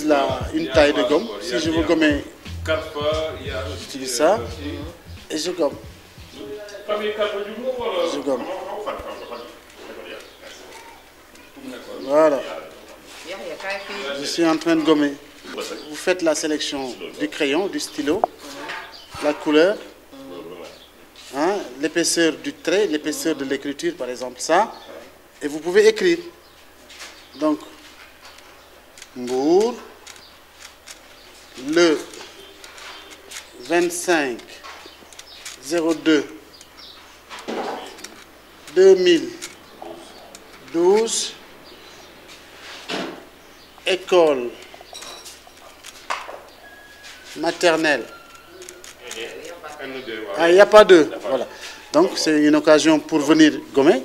j'utilise une taille de gomme. Si je veux gommer, j'utilise ça et je gomme. Je gomme. Voilà. Je suis en train de gommer. Vous faites la sélection du crayon, du stylo, la couleur, hein, l'épaisseur du trait, l'épaisseur de l'écriture, par exemple, ça. Et vous pouvez écrire. Donc, Mbour, le 25/02/2012, école maternelle. Ah, il n'y a pas deux. Voilà. Donc, c'est une occasion pour venir gommer.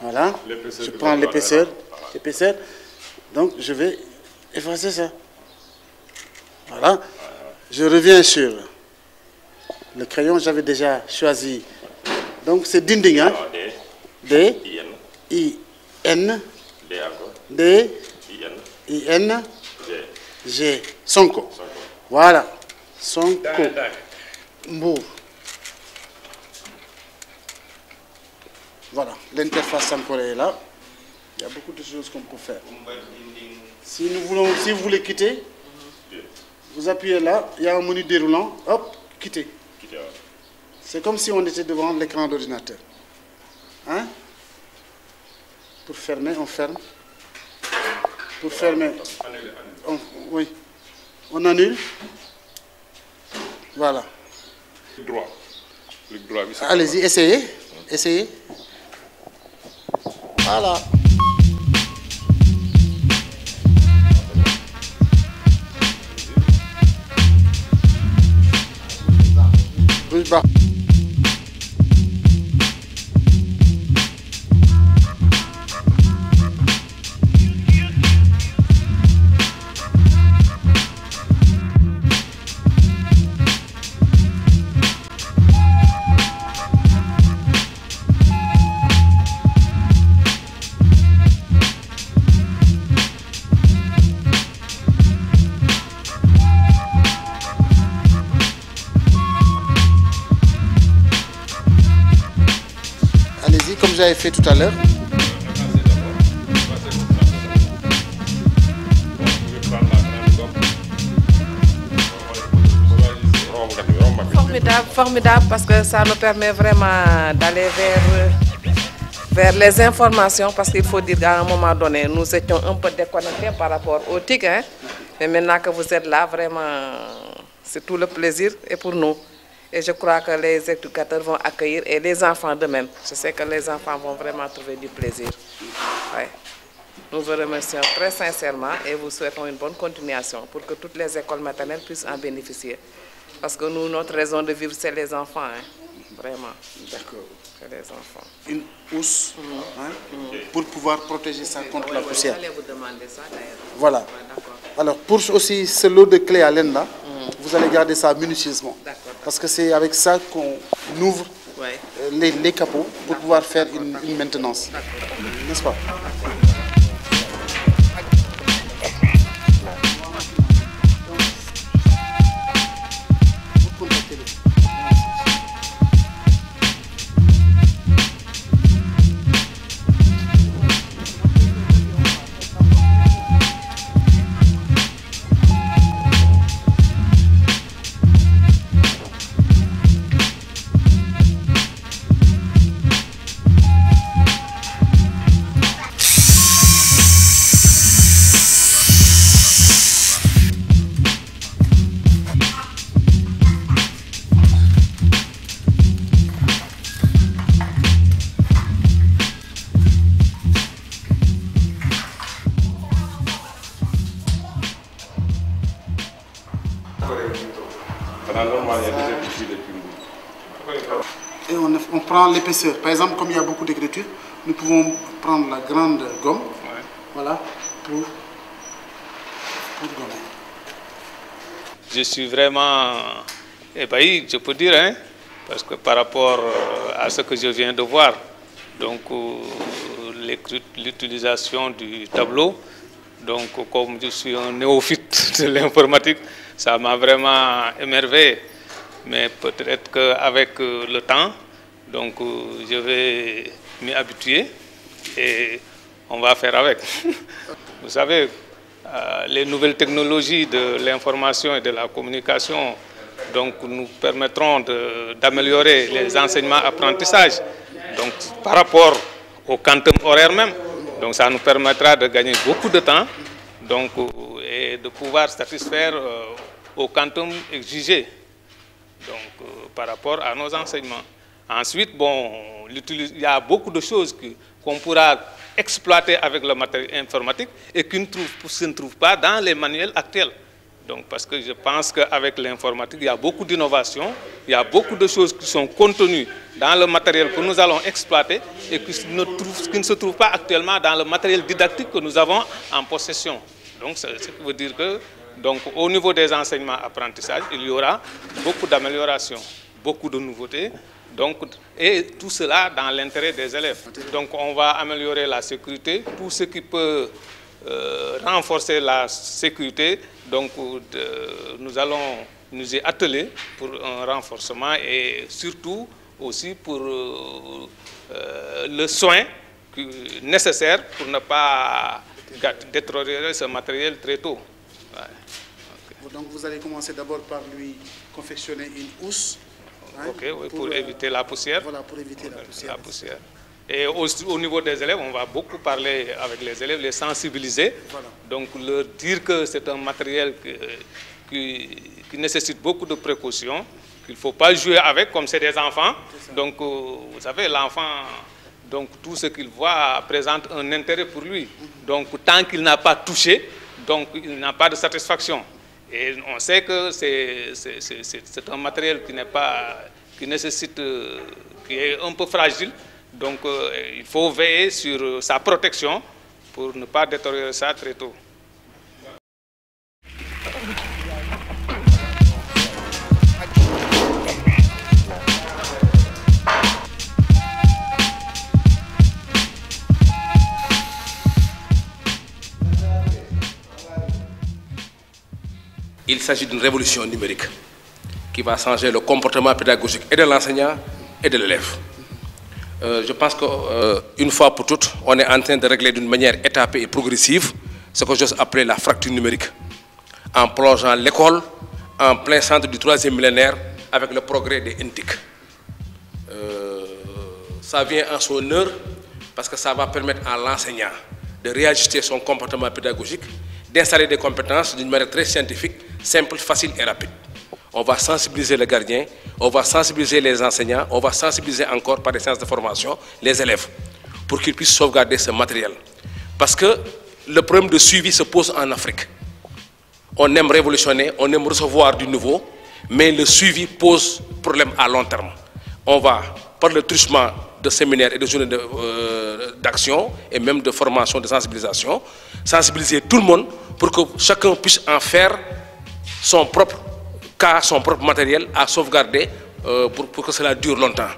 Voilà. Je prends l'épaisseur. Donc, je vais effacer ça. Voilà. Je reviens sur le crayon. J'avais déjà choisi. Donc, c'est Dinding. Hein? D. I-N. D. I-N. G. Sonko. Voilà. Sonko. Mbour. Voilà. L'interface encore est là. Il y a beaucoup de choses qu'on peut faire. Si vous voulez quitter, vous appuyez là. Il y a un menu déroulant. Hop, quitter. C'est comme si on était devant l'écran d'ordinateur. Hein? Pour fermer, on ferme. Pour fermer, oui. On annule. Voilà. Allez-y, essayez. Essayez. Voilà. Bouge bas. Comme j'avais fait tout à l'heure. Formidable parce que ça nous permet vraiment d'aller vers les informations parce qu'il faut dire qu'à un moment donné, nous étions un peu déconnectés par rapport au TIC. Hein? Mais maintenant que vous êtes là, vraiment, c'est tout le plaisir et pour nous. Et je crois que les éducateurs vont accueillir et les enfants de même. Je sais que les enfants vont vraiment trouver du plaisir. Ouais. Nous vous remercions très sincèrement et vous souhaitons une bonne continuation pour que toutes les écoles maternelles puissent en bénéficier. Parce que nous, notre raison de vivre, c'est les enfants. Hein. Vraiment. D'accord. C'est les enfants. Une housse pour pouvoir protéger ça contre la poussière. J'allais vous demander ça d'ailleurs. Voilà. Ouais, alors, pour aussi ce lot de clés à laine là, vous allez garder ça minutieusement. Parce que c'est avec ça qu'on ouvre les capots pour pouvoir faire une maintenance. N'est-ce pas? Et on prend l'épaisseur. Par exemple, comme il y a beaucoup d'écriture, nous pouvons prendre la grande gomme, voilà, pour gommer. Je suis vraiment ébahi, je peux dire, hein, parce que par rapport à ce que je viens de voir, donc l'utilisation du tableau, Donc, comme je suis un néophyte de l'informatique, ça m'a vraiment émerveillé. Mais peut-être qu'avec le temps, donc, je vais m'y habituer et on va faire avec. Vous savez, les nouvelles technologies de l'information et de la communication donc, nous permettront d'améliorer les enseignements-apprentissages donc, par rapport au quantum horaire même. Donc ça nous permettra de gagner beaucoup de temps donc, et de pouvoir satisfaire au quantum exigé donc, par rapport à nos enseignements. Ensuite, bon, il y a beaucoup de choses qu'on pourra exploiter avec le matériel informatique et qui ne se trouvent pas dans les manuels actuels. Donc, parce que je pense qu'avec l'informatique, il y a beaucoup d'innovations, il y a beaucoup de choses qui sont contenues dans le matériel que nous allons exploiter et qui ne se trouvent pas actuellement dans le matériel didactique que nous avons en possession. Donc, ce qui veut dire que donc, au niveau des enseignements-apprentissages, il y aura beaucoup d'améliorations, beaucoup de nouveautés. Donc, et tout cela dans l'intérêt des élèves. Donc, on va améliorer la sécurité, tout ce qui peut renforcer la sécurité. Donc, nous allons nous y atteler pour un renforcement et surtout aussi pour le soin nécessaire pour ne pas détériorer ce matériel très tôt. Ouais. Okay. Donc, vous allez commencer d'abord par lui confectionner une housse. Ok, oui, pour éviter la poussière. Voilà, pour éviter la poussière. Et au niveau des élèves, on va beaucoup parler avec les élèves, les sensibiliser. Voilà. Donc leur dire que c'est un matériel qui nécessite beaucoup de précautions, qu'il ne faut pas jouer avec comme c'est des enfants. Donc vous savez, l'enfant, donc tout ce qu'il voit présente un intérêt pour lui. Donc tant qu'il n'a pas touché, donc il n'a pas de satisfaction. Et on sait que c'est un matériel qui nécessite, qui est un peu fragile. Donc il faut veiller sur sa protection pour ne pas détériorer ça très tôt. Il s'agit d'une révolution numérique qui va changer le comportement pédagogique et de l'enseignant et de l'élève. Je pense qu'une fois pour toutes, on est en train de régler d'une manière étapée et progressive ce que j'ose appeler la fracture numérique, en plongeant l'école en plein centre du 3e millénaire avec le progrès des NTIC. Ça vient en son heure parce que ça va permettre à l'enseignant de réajuster son comportement pédagogique, d'installer des compétences d'une manière très scientifique, simple, facile et rapide. On va sensibiliser les gardiens, on va sensibiliser les enseignants, on va sensibiliser encore par des séances de formation les élèves pour qu'ils puissent sauvegarder ce matériel. Parce que le problème de suivi se pose en Afrique. On aime révolutionner, on aime recevoir du nouveau, mais le suivi pose problème à long terme. On va, par le truchement de séminaires et de journées d'action et même de formation, de sensibilisation, sensibiliser tout le monde pour que chacun puisse en faire son propre cas, son propre matériel à sauvegarder pour que cela dure longtemps.